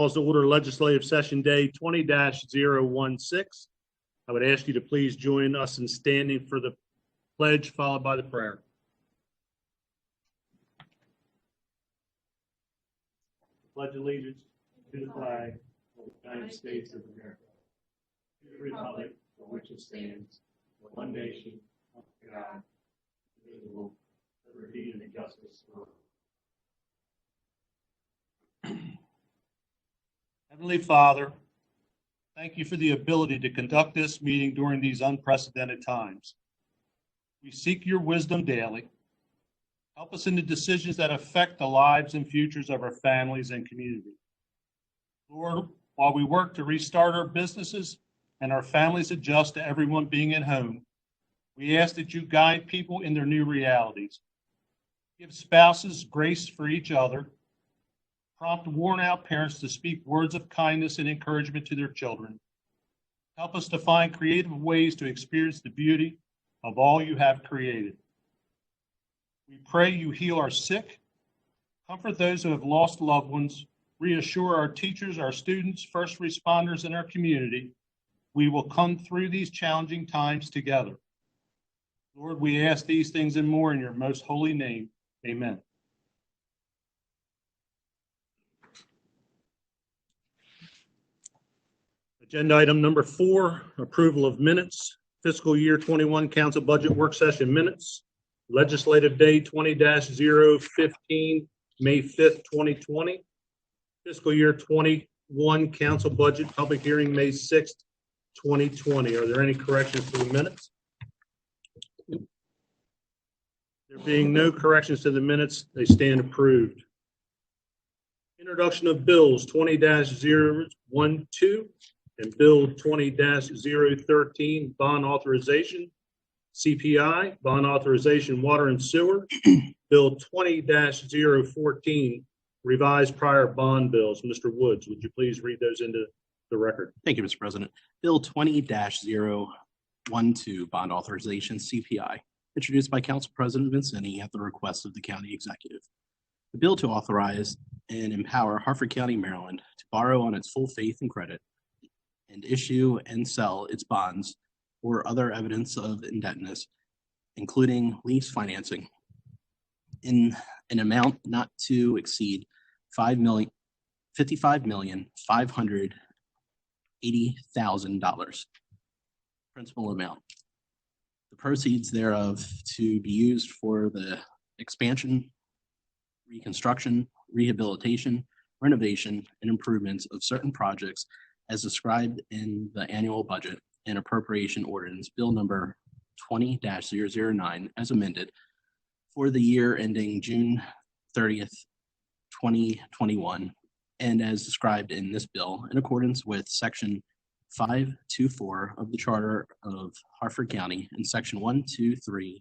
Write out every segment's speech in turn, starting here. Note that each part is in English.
Calls to order legislative session day 20-016. I would ask you to please join us in standing for the pledge, followed by the prayer. Pledge allegiance to the flag of the United States of America, to the republic for which it stands, one nation, under God, indivisible, with liberty and justice for all. Heavenly Father, thank you for the ability to conduct this meeting during these unprecedented times. We seek your wisdom daily. Help us in the decisions that affect the lives and futures of our families and community. Lord, while we work to restart our businesses and our families adjust to everyone being at home, we ask that you guide people in their new realities. Give spouses grace for each other. Prompt worn-out parents to speak words of kindness and encouragement to their children. Help us to find creative ways to experience the beauty of all you have created. We pray you heal our sick, comfort those who have lost loved ones, reassure our teachers, our students, first responders, and our community. We will come through these challenging times together. Lord, we ask these things and more in your most holy name. Amen. Agenda item number 4, approval of minutes, fiscal year 21 council budget work session minutes, legislative day 20-015, May 5th, 2020, fiscal year 21 council budget public hearing, May 6th, 2020. Are there any corrections to the minutes? There being no corrections to the minutes, they stand approved. Introduction of bills 20-012. And Bill 20-013, bond authorization, CPI, bond authorization, water and sewer. Bill 20-014, revised prior bond bills. Mr. Woods, would you please read those into the record? Thank you, Mr. President. Bill 20-012, bond authorization, CPI, introduced by Council President Vincenti at the request of the County Executive. The bill to authorize and empower Harford County, Maryland to borrow on its full faith and credit and issue and sell its bonds or other evidence of indebtedness, including lease financing, in an amount not to exceed $55,580,000 principal amount. The proceeds thereof to be used for the expansion, reconstruction, rehabilitation, renovation, and improvements of certain projects as described in the annual budget and appropriation ordinance, Bill number 20-009, as amended for the year ending June 30th, 2021, and as described in this bill in accordance with Section 524 of the Charter of Harford County and Section 123-40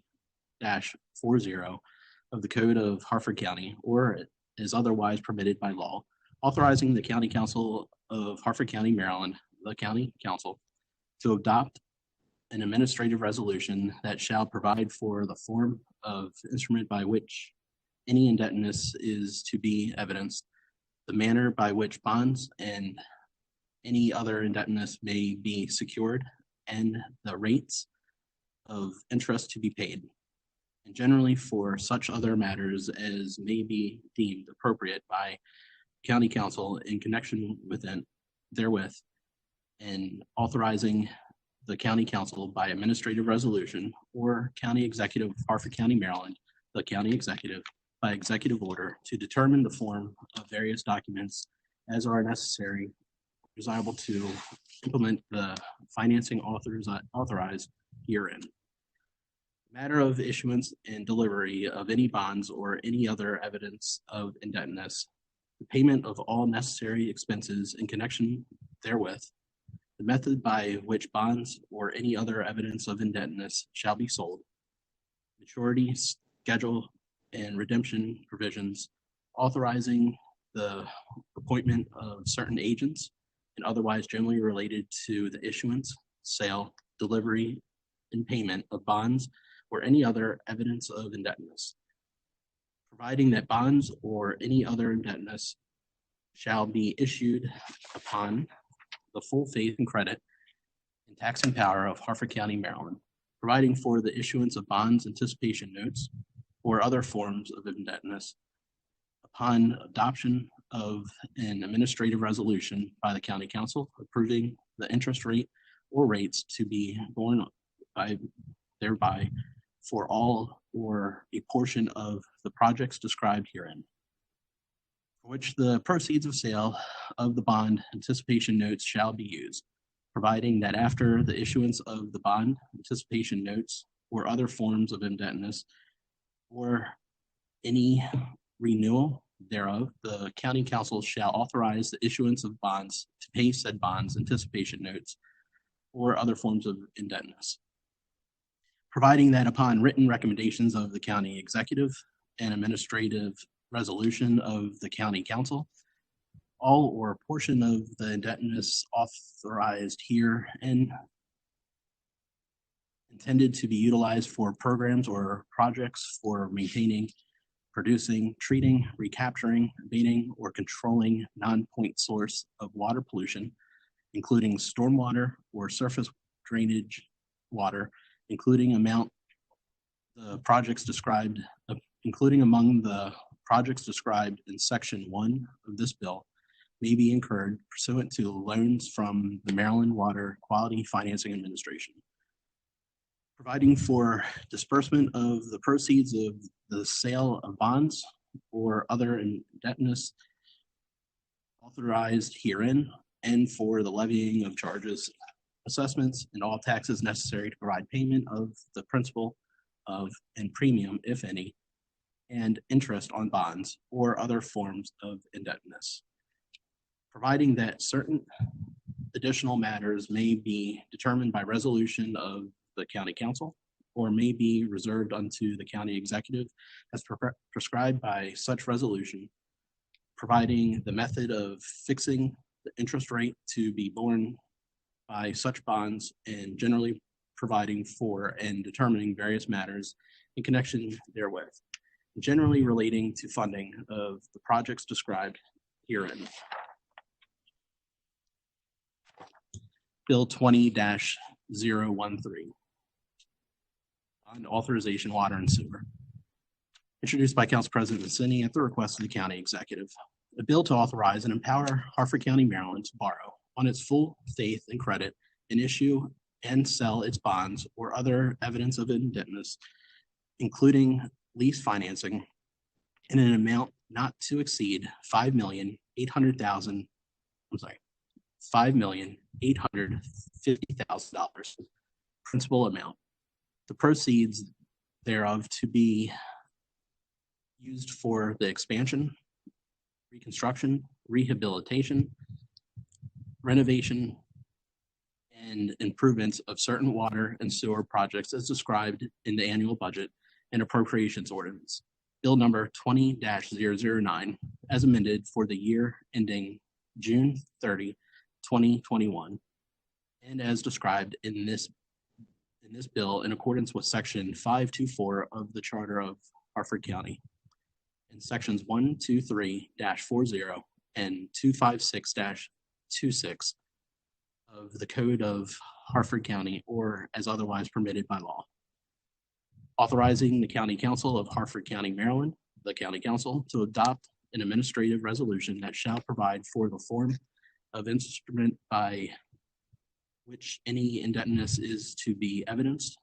of the Code of Harford County, or as otherwise permitted by law, authorizing the County Council of Harford County, Maryland, the County Council, to adopt an administrative resolution that shall provide for the form of instrument by which any indebtedness is to be evidenced, the manner by which bonds and any other indebtedness may be secured, and the rates of interest to be paid, and generally for such other matters as may be deemed appropriate by County Council in connection with it therewith, and authorizing the County Council by administrative resolution or County Executive of Harford County, Maryland, the County Executive, by executive order to determine the form of various documents as are necessary, desirable to implement the financing authorized herein. Matter of issuance and delivery of any bonds or any other evidence of indebtedness, the payment of all necessary expenses in connection therewith, the method by which bonds or any other evidence of indebtedness shall be sold, maturity, schedule, and redemption provisions, authorizing the appointment of certain agents and otherwise generally related to the issuance, sale, delivery, and payment of bonds or any other evidence of indebtedness, providing that bonds or any other indebtedness shall be issued upon the full faith and credit and taxing power of Harford County, Maryland, providing for the issuance of bonds, anticipation notes, or other forms of indebtedness upon adoption of an administrative resolution by the county council approving the interest rate or rates to be borne by thereby for all or a portion of the projects described herein, for which the proceeds of sale of the bond anticipation notes shall be used, providing that after the issuance of the bond anticipation notes or other forms of indebtedness or any renewal thereof, the county council shall authorize the issuance of bonds to pay said bonds anticipation notes or other forms of indebtedness, providing that upon written recommendations of the county executive and administrative resolution of the county council, all or a portion of the indebtedness authorized here and intended to be utilized for programs or projects for maintaining, producing, treating, recapturing, abating, or controlling non-point source of water pollution, including stormwater or surface drainage water, including among the projects described in Section 1 of this bill, may be incurred pursuant to loans from the Maryland Water Quality Financing Administration, providing for disbursement of the proceeds of the sale of bonds or other indebtedness authorized herein, and for the levying of charges, assessments, and all taxes necessary to provide payment of the principal of and premium, if any, and interest on bonds or other forms of indebtedness, providing that certain additional matters may be determined by resolution of the county council or may be reserved unto the county executive as prescribed by such resolution, providing the method of fixing the interest rate to be borne by such bonds, and generally providing for and determining various matters in connection therewith, generally relating to funding of the projects described herein. Bill 20-013, Bond Authorization Water and Sewer. Introduced by Council President Mancini at the request of the county executive. A bill to authorize and empower Harford County, Maryland to borrow on its full faith and credit and issue and sell its bonds or other evidence of indebtedness, including lease financing, in an amount not to exceed $5,850,000 principal amount. The proceeds thereof to be used for the expansion, reconstruction, rehabilitation, renovation, and improvements of certain water and sewer projects as described in the annual budget and appropriations ordinance, Bill number 20-009, as amended for the year ending June 30, 2021, and as described in this bill in accordance with Section 524 of the Charter of Harford County, and Sections 123-40 and 256-26 of the Code of Harford County, or as otherwise permitted by law. Authorizing the County Council of Harford County, Maryland, the County Council, to adopt an administrative resolution that shall provide for the form of instrument by which any indebtedness is to be evidenced,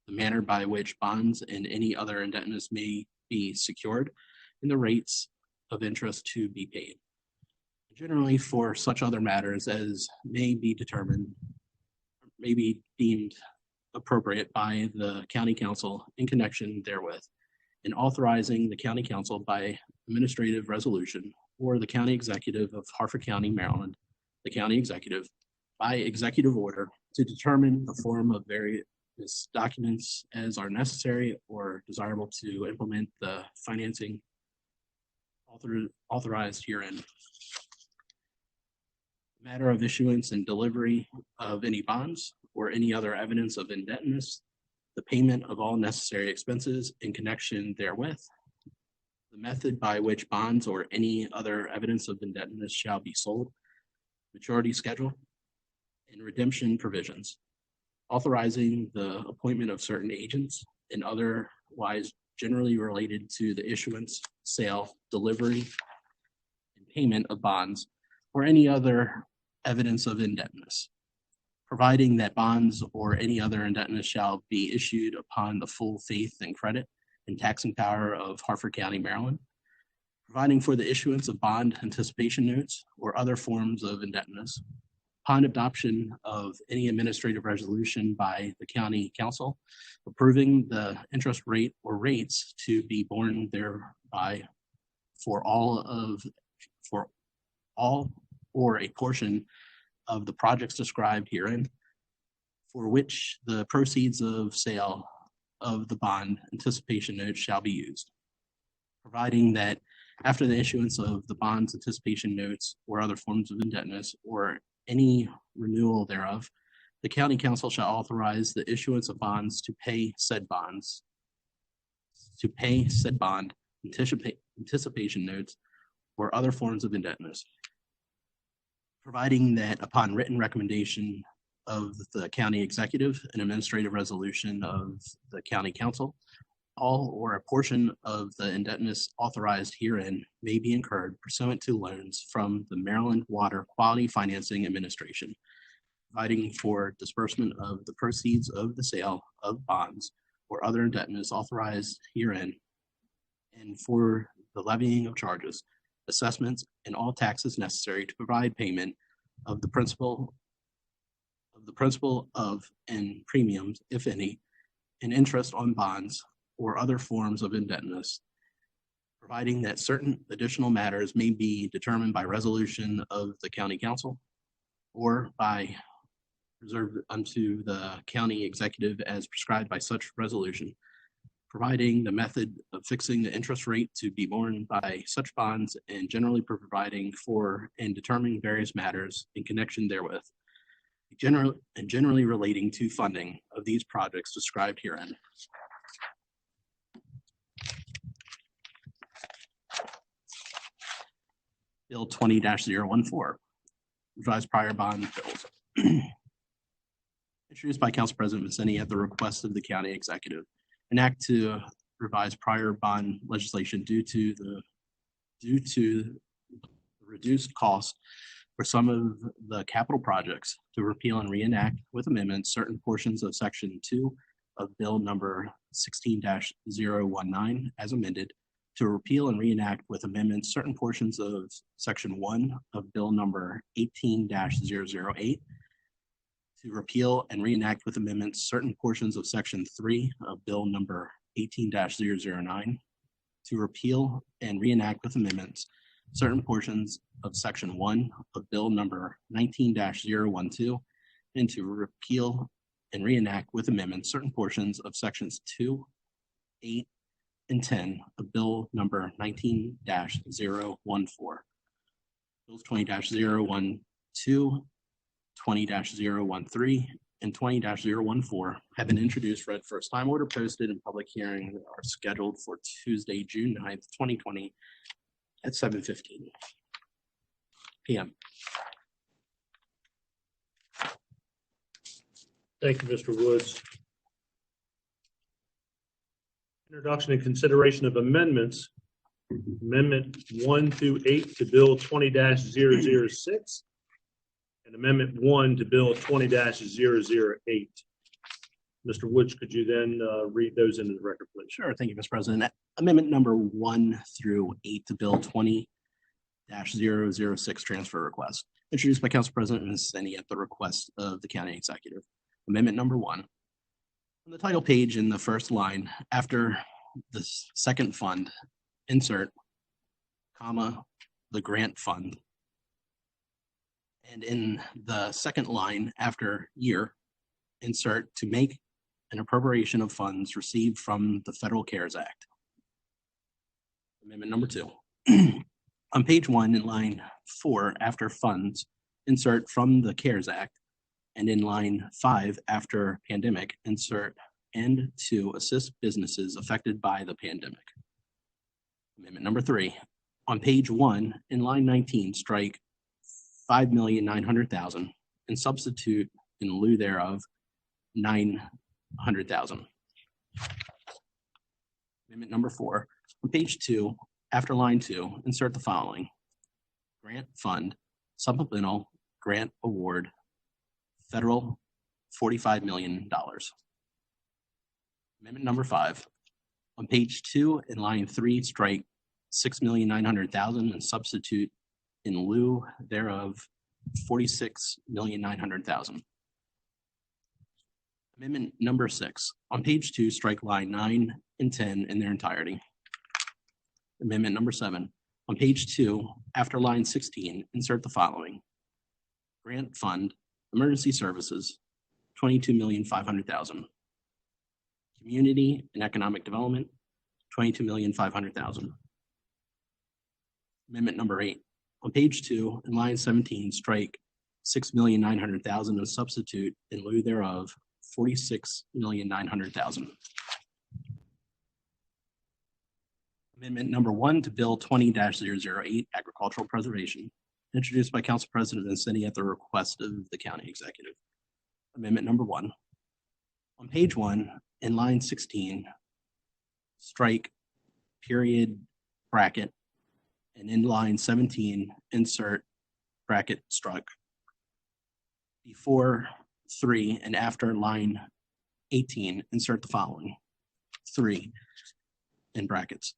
the manner by which bonds and any other indebtedness may be secured, and the rates of interest to be paid. Generally for such other matters as may be determined, may be deemed appropriate by the County Council in connection therewith, and authorizing the County Council by administrative resolution or the County Executive of Harford County, Maryland, the County Executive, by executive order to determine the form of various documents as are necessary or desirable to implement the financing authorized herein. Matter of issuance and delivery of any bonds or any other evidence of indebtedness, the payment of all necessary expenses in connection therewith, the method by which bonds or any other evidence of indebtedness shall be sold, maturity schedule, and redemption provisions, authorizing the appointment of certain agents and otherwise generally related to the issuance, sale, delivery, and payment of bonds or any other evidence of indebtedness, providing that bonds or any other indebtedness shall be issued upon the full faith and credit and taxing power of Harford County, Maryland, providing for the issuance of bond anticipation notes or other forms of indebtedness, upon adoption of any administrative resolution by the county council, approving the interest rate or rates to be borne thereby for all or a portion of the projects described herein, for which the proceeds of sale of the bond anticipation notes shall be used, providing that after the issuance of the bonds anticipation notes or other forms of indebtedness or any renewal thereof, the county council shall authorize the issuance of bonds to pay said bond anticipation notes or other forms of indebtedness, providing that upon written recommendation of the county executive and administrative resolution of the county council, all or a portion of the indebtedness authorized herein may be incurred pursuant to loans from the Maryland Water Quality Financing Administration, providing for disbursement of the proceeds of the sale of bonds or other indebtedness authorized herein, and for the levying of charges, assessments, and all taxes necessary to provide payment of the principal of and premiums, if any, and interest on bonds or other forms of indebtedness, providing that certain additional matters may be determined by resolution of the county council or by reserved unto the county executive as prescribed by such resolution, providing the method of fixing the interest rate to be borne by such bonds, and generally providing for and determining various matters in connection therewith, generally relating to funding of these projects described herein. Bill 20-014, revised prior bond bills. Introduced by Council President Vicini at the request of the county executive. An act to revise prior bond legislation due to the reduced cost for some of the capital projects, to repeal and reenact with amendments certain portions of Section 2 of Bill number 16-019 as amended, to repeal and reenact with amendments certain portions of Section 1 of Bill number 18-008, to repeal and reenact with amendments certain portions of Section 3 of Bill number 18-009, to repeal and reenact with amendments certain portions of Section 1 of Bill number 19-012, and to repeal and reenact with amendments certain portions of Sections 2, 8, and 10 of Bill number 19-014. Bills 20-012, 20-013, and 20-014 have been introduced, read first time, order posted, and public hearing are scheduled for Tuesday, June 9th, 2020 at 7:15 p.m. Thank you, Mr. Woods. Introduction and consideration of amendments. Amendment 1 through 8 to Bill 20-006 and Amendment 1 to Bill 20-008. Mr. Woods, could you then read those into the record, please? Sure. Thank you, Mr. President. Amendment number 1 through 8 to Bill 20-006 transfer request, introduced by Council President Vicini at the request of the county executive. Amendment number 1. On the title page in the first line, after the second fund, insert, comma, the grant fund. And in the second line, after year, insert, to make an appropriation of funds received from the Federal CARES Act. Amendment number 2. On page 1 in line 4, after funds, insert from the CARES Act, and in line 5 after pandemic, insert and to assist businesses affected by the pandemic. Amendment number 3, on page 1, in line 19, strike 5,900,000 and substitute in lieu thereof 900,000. Amendment number 4, on page 2, after line 2, insert the following: grant fund, supplemental grant award, federal $45 million. Amendment number 5, on page 2, in line 3, strike 6,900,000 and substitute in lieu thereof 46,900,000. Amendment number 6, on page 2, strike line 9 and 10 in their entirety. Amendment number 7, on page 2, after line 16, insert the following: grant fund, emergency services, $22,500,000. Community and economic development, $22,500,000. Amendment number 8, on page 2, in line 17, strike 6,900,000 and substitute in lieu thereof 46,900,000. Amendment number 1 to Bill 20-008, agricultural preservation, introduced by Council President Vincenti at the request of the county executive. Amendment number 1, on page 1, in line 16, strike period bracket, and in line 17, insert bracket struck. Before 3 and after line 18, insert the following: 3 in brackets.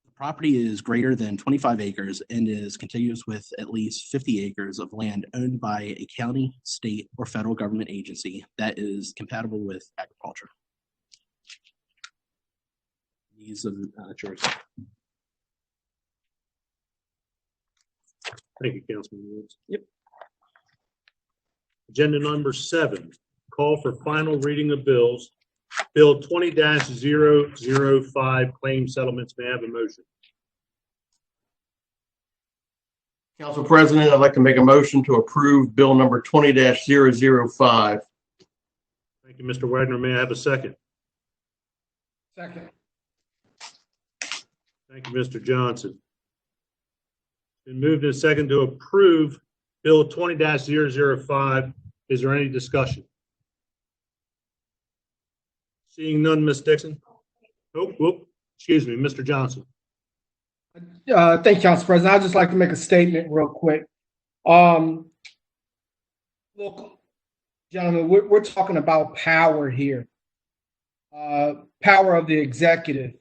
The property is greater than 25 acres and is contiguous with at least 50 acres of land owned by a county, state, or federal government agency that is compatible with agriculture. These are the choices. Thank you, Councilman Woods. Yep. Agenda number 7, call for final reading of bills. Bill 20-005, claim settlements. May I have a motion? Council President, I'd like to make a motion to approve bill number 20-005. Thank you, Mr. Wagner. May I have a second? Second. Thank you, Mr. Johnson. Been moved and second to approve Bill 20-005. Is there any discussion? Seeing none, Ms. Dixon. Excuse me, Mr. Johnson. Thank you, Council President. I'd just like to make a statement real quick. Look, gentlemen, we're talking about power here. Power of the executive.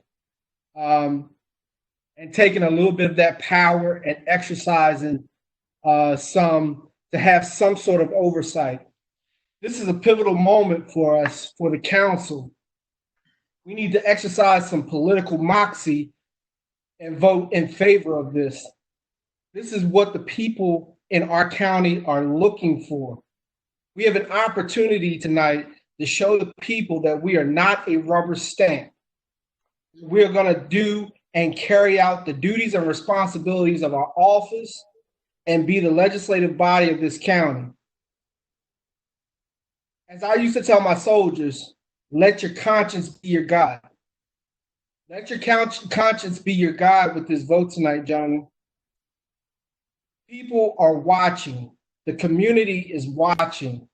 And taking a little bit of that power and exercising to have some sort of oversight. This is a pivotal moment for us, for the council. We need to exercise some political moxie and vote in favor of this. This is what the people in our county are looking for. We have an opportunity tonight to show the people that we are not a rubber stamp. We're going to do and carry out the duties and responsibilities of our office and be the legislative body of this county. As I used to tell my soldiers, let your conscience be your guide. Let your conscience be your guide with this vote tonight, gentlemen. People are watching. The community is watching.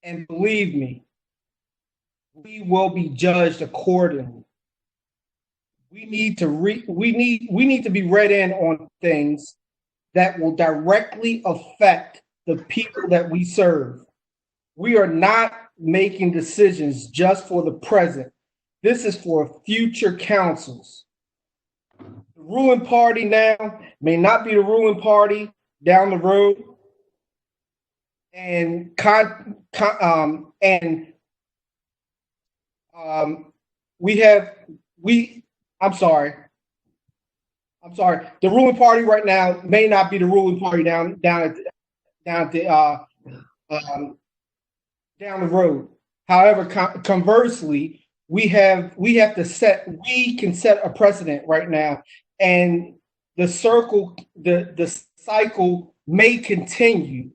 And believe me, we will be judged accordingly. We need to be read in on things that will directly affect the people that we serve. We are not making decisions just for the present. This is for future councils. The ruling party now may not be the ruling party down the road. And I'm sorry. The ruling party right now may not be the ruling party down the road. However, conversely, we can set a precedent right now, and the cycle may continue.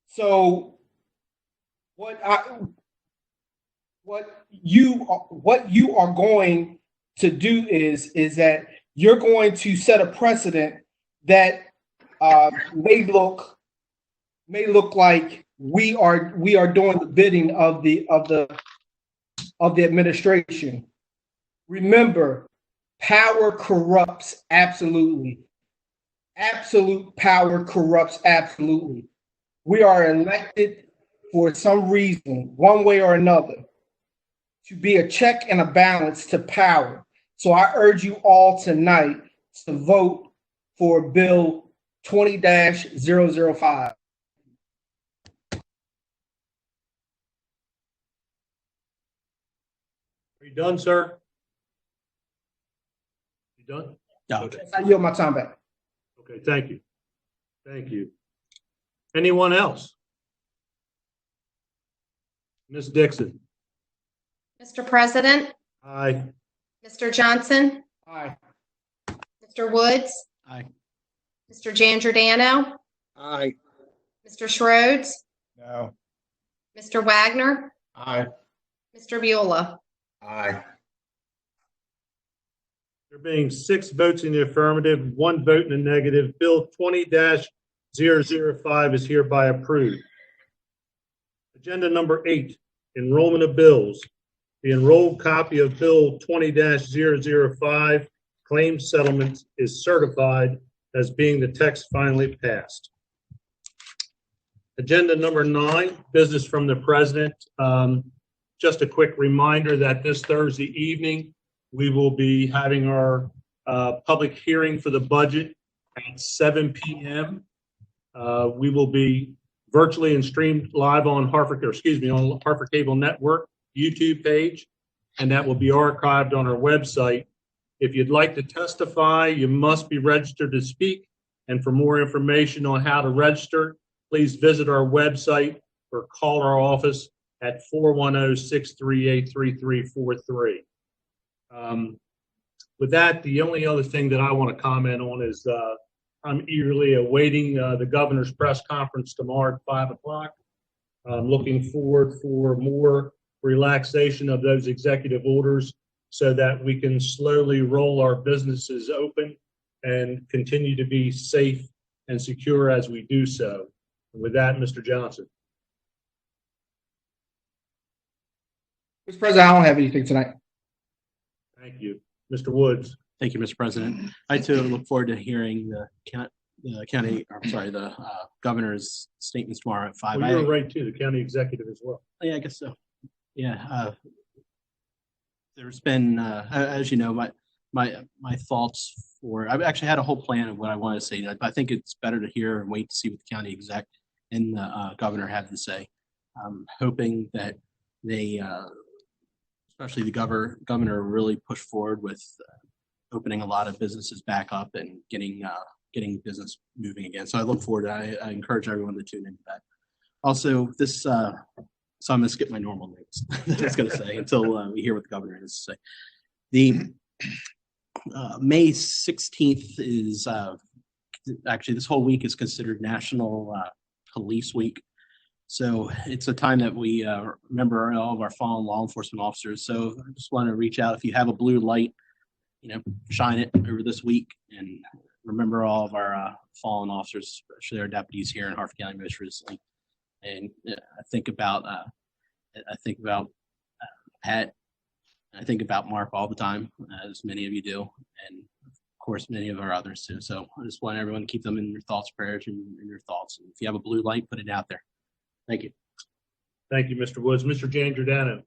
So what you are going to do is that you're going to set a precedent that may look like we are doing the bidding of the administration. Remember, power corrupts absolutely. Absolute power corrupts absolutely. We are elected for some reason, one way or another, to be a check and a balance to power. So I urge you all tonight to vote for Bill 20-005. Are you done, sir? You done? Yeah. Okay. I yield my time back. Okay, thank you. Thank you. Anyone else? Ms. Dixon? Mr. President, Aye. Mr. Johnson, Aye. Mr. Woods, Aye. Mr. Giangiordano, Aye. Mr. Schroeds, No. Mr. Wagner, Aye. Mr. Beulah. Aye. There being 6 votes in the affirmative, 1 vote in the negative, Bill 20-005 is hereby approved. Agenda number 8, enrollment of bills. The enrolled copy of Bill 20-005, claim settlement, is certified as being the text finally passed. Agenda number 9, business from the president. Just a quick reminder that this Thursday evening, we will be having our public hearing for the budget at 7 p.m. We will be virtually and streamed live on Harford Cable Network YouTube page, and that will be archived on our website. If you'd like to testify, you must be registered to speak. And for more information on how to register, please visit our website or call our office at 410-638-3343. With that, the only other thing that I want to comment on is I'm eagerly awaiting the governor's press conference tomorrow at 5 o'clock. I'm looking forward for more relaxation of those executive orders so that we can slowly roll our businesses open and continue to be safe and secure as we do so. And with that, Mr. Johnson. Mr. President, I don't have anything tonight. Thank you. Mr. Woods. Thank you, Mr. President. I too look forward to hearing the governor's statements tomorrow at 5. Well, you were right too, the county executive as well. Yeah, I guess so. Yeah. There's been, as you know, my thoughts for, I've actually had a whole plan of what I want to say. I think it's better to hear and wait to see what the county exec and the governor have to say. I'm hoping that they, especially the governor, really push forward with opening a lot of businesses back up and getting business moving again. So I look forward to I encourage everyone to tune into that. Also, this, so I'm going to skip my normal notes that I was going to say until we hear what the governor has to say. The May 16th is actually this whole week is considered National Police Week. So it's a time that we remember all of our fallen law enforcement officers. So I just want to reach out. If you have a blue light, shine it over this week and remember all of our fallen officers, especially our deputies here in Harford County most recently. And I think about Pat. I think about Mark all the time, as many of you do, and of course many of our others too. So I just want everyone to keep them in your thoughts, prayers, and in your thoughts. And if you have a blue light, put it out there. Thank you. Thank you, Mr. Woods. Mr. Giangiordano.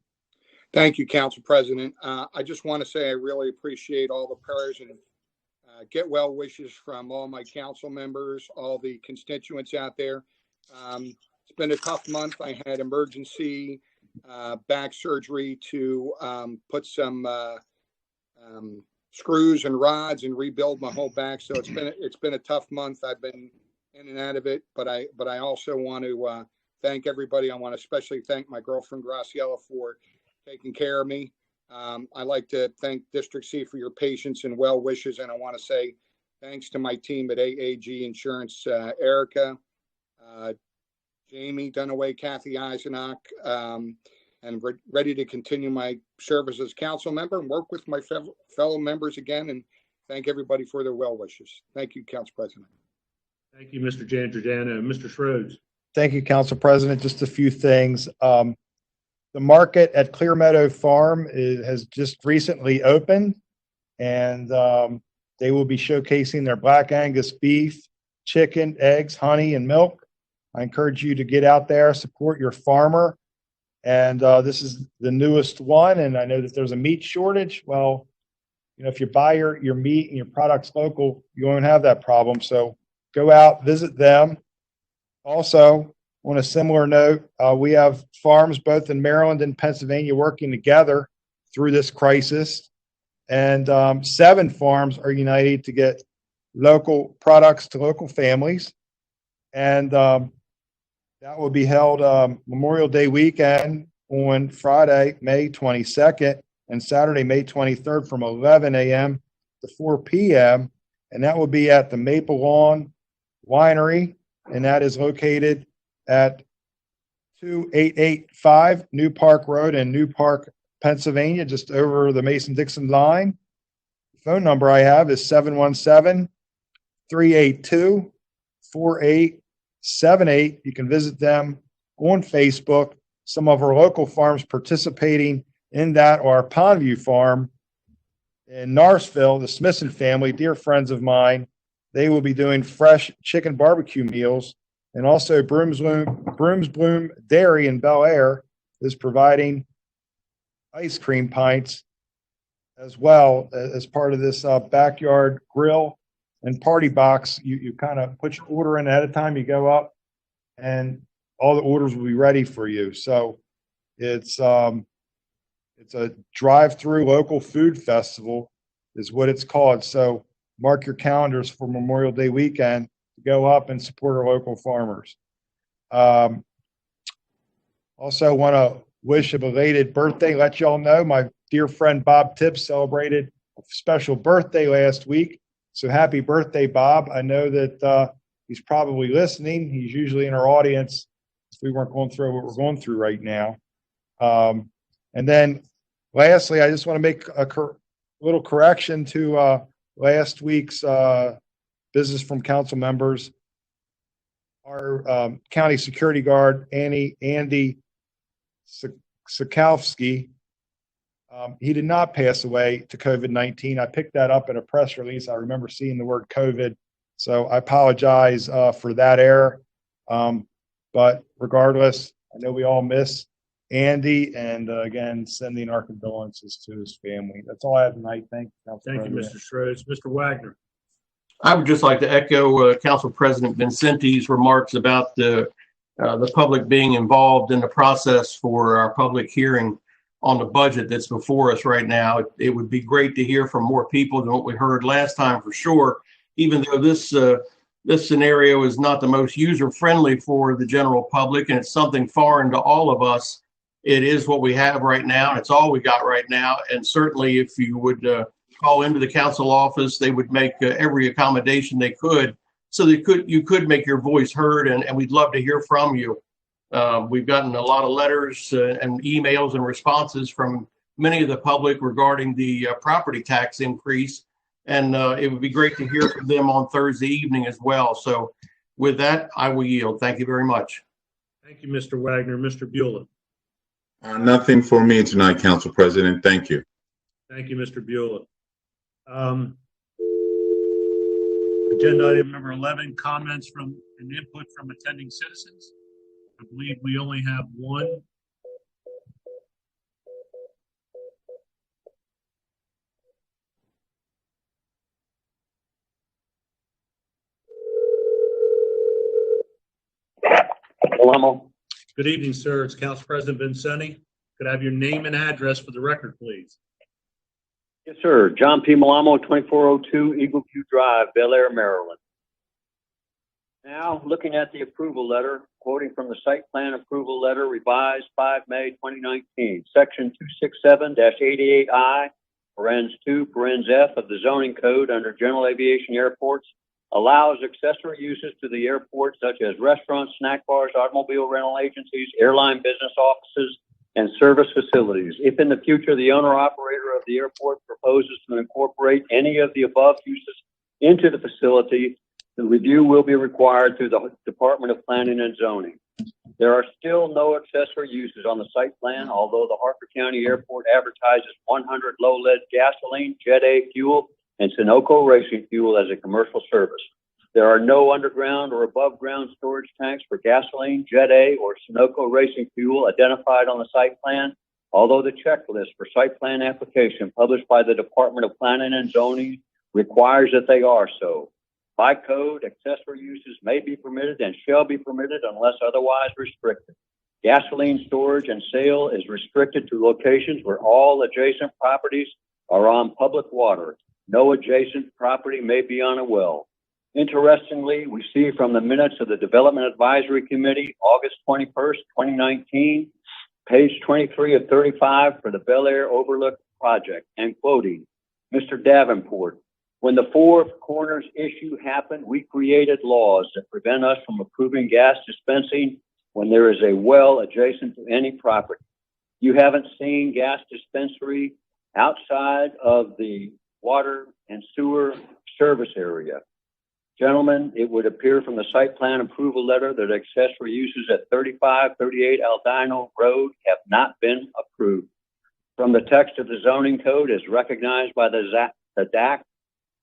Thank you, Council President. I just want to say I really appreciate all the prayers and get well wishes from all my council members, all the constituents out there. It's been a tough month. I had emergency back surgery to put some screws and rods and rebuild my whole back. So it's been a tough month. I've been in and out of it, but I also want to thank everybody. I want to especially thank my girlfriend Graciela for taking care of me. I like to thank District C for your patience and well wishes, and I want to say thanks to my team at AAG Insurance, Erica, Jamie Dunaway, Kathy Eisenach, and ready to continue my service as council member and work with my fellow members again, and thank everybody for their well wishes. Thank you, Council President. Thank you, Mr. Giangiordano. Mr. Schroeds. Thank you, Council President. Just a few things. The market at Clear Meadow Farm has just recently opened, and they will be showcasing their Black Angus beef, chicken, eggs, honey, and milk. I encourage you to get out there, support your farmer. And this is the newest one, and I know that there's a meat shortage. Well, you know, if you buy your meat and your products local, you won't have that problem. So go out, visit them. Also, on a similar note, we have farms both in Maryland and Pennsylvania working together through this crisis. And 7 farms are united to get local products to local families. And that will be held Memorial Day weekend on Friday, May 22nd, and Saturday, May 23rd from 11 a.m. to 4 p.m. And that will be at the Maple Lawn Winery, and that is located at 2885 New Park Road in New Park, Pennsylvania, just over the Mason-Dixon line. The phone number I have is 717-382-4878. You can visit them on Facebook. Some of our local farms participating in that are Pondview Farm in Narsville, the Smithson family, dear friends of mine. They will be doing fresh chicken barbecue meals. And also Brooms Bloom Dairy in Bel Air is providing ice cream pints as well as part of this backyard grill and party box. You kind of put your order in ahead of time, you go up, and all the orders will be ready for you. So it's a drive-through local food festival is what it's called. So mark your calendars for Memorial Day weekend to go up and support our local farmers. Also want to wish a belated birthday, let y'all know my dear friend Bob Tibbs celebrated a special birthday last week. So happy birthday, Bob. I know that he's probably listening. He's usually in our audience if we weren't going through what we're going through right now. And then lastly, I just want to make a little correction to last week's business from council members. Our county security guard, Andy Sikowski, he did not pass away to COVID-19. I picked that up in a press release. I remember seeing the word COVID, so I apologize for that error. But regardless, I know we all miss Andy, and again, sending our condolences to his family. That's all I have tonight. Thank you, Thank you, Mr. Schroeds. Mr. Wagner. I would just like to echo Council President Vincenti's remarks about the public being involved in the process for our public hearing on the budget that's before us right now. It would be great to hear from more people than what we heard last time, for sure, even though this scenario is not the most user-friendly for the general public, and it's something foreign to all of us. It is what we have right now, and it's all we got right now. And certainly if you would call into the council office, they would make every accommodation they could so that you could make your voice heard, and we'd love to hear from you. We've gotten a lot of letters and emails and responses from many of the public regarding the property tax increase, and it would be great to hear from them on Thursday evening as well. So with that, I will yield. Thank you very much. Thank you, Mr. Wagner. Mr. Beulah. Nothing for me tonight, Council President. Thank you. Thank you, Mr. Beulah. Agenda item number 11, comments from and input from attending citizens. I believe we only have one. Palamo. Good evening, sir. It's Council President Vincenti. Could I have your name and address for the record, please? Yes, sir. John P. Malamo, 2402 Eagle View Drive, Bel Air, Maryland. Now, looking at the approval letter, quoting from the site plan approval letter revised 5 May 2019, section 267-88I, parens 2, parens F of the zoning code under general aviation airports allows accessory uses to the airport such as restaurants, snack bars, automobile rental agencies, airline business offices, and service facilities. If in the future the owner-operator of the airport proposes to incorporate any of the above uses into the facility, the review will be required through the Department of Planning and Zoning. There are still no accessory uses on the site plan, although the Harford County Airport advertises 100 low-lead gasoline, Jet A fuel, and Sunoco racing fuel as a commercial service. There are no underground or above-ground storage tanks for gasoline, Jet A, or Sunoco racing fuel identified on the site plan, although the checklist for site plan application published by the Department of Planning and Zoning requires that they are so. By code, accessory uses may be permitted and shall be permitted unless otherwise restricted. Gasoline storage and sale is restricted to locations where all adjacent properties are on public water. No adjacent property may be on a well. Interestingly, we see from the minutes of the Development Advisory Committee, August 21st, 2019, page 23 of 35 for the Bel Air Overlook project, and quoting Mr. Davenport, when the Four Corners issue happened, we created laws that prevent us from approving gas dispensing when there is a well adjacent to any property. You haven't seen gas dispensary outside of the water and sewer service area. Gentlemen, it would appear from the site plan approval letter that accessory uses at 3538 Aldino Road have not been approved. From the text of the zoning code as recognized by the DAC,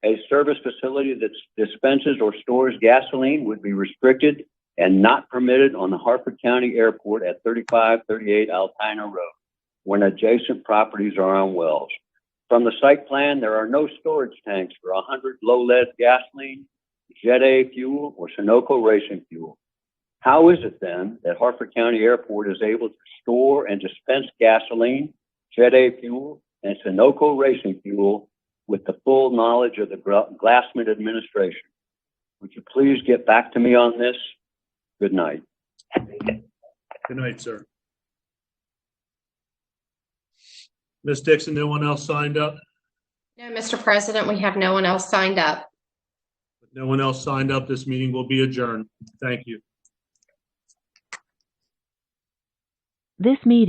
a service facility that dispenses or stores gasoline would be restricted and not permitted on the Harford County Airport at 3538 Aldino Road when adjacent properties are on wells. From the site plan, there are no storage tanks for 100 low-lead gasoline, Jet A fuel, or Sunoco racing fuel. How is it then that Harford County Airport is able to store and dispense gasoline, Jet A fuel, and Sunoco racing fuel with the full knowledge of the Glassman administration? Would you please get back to me on this? Good night. Good night, sir. Ms. Dixon, no one else signed up? No, Mr. President, we have no one else signed up. With no one else signed up, this meeting will be adjourned. Thank you. This meeting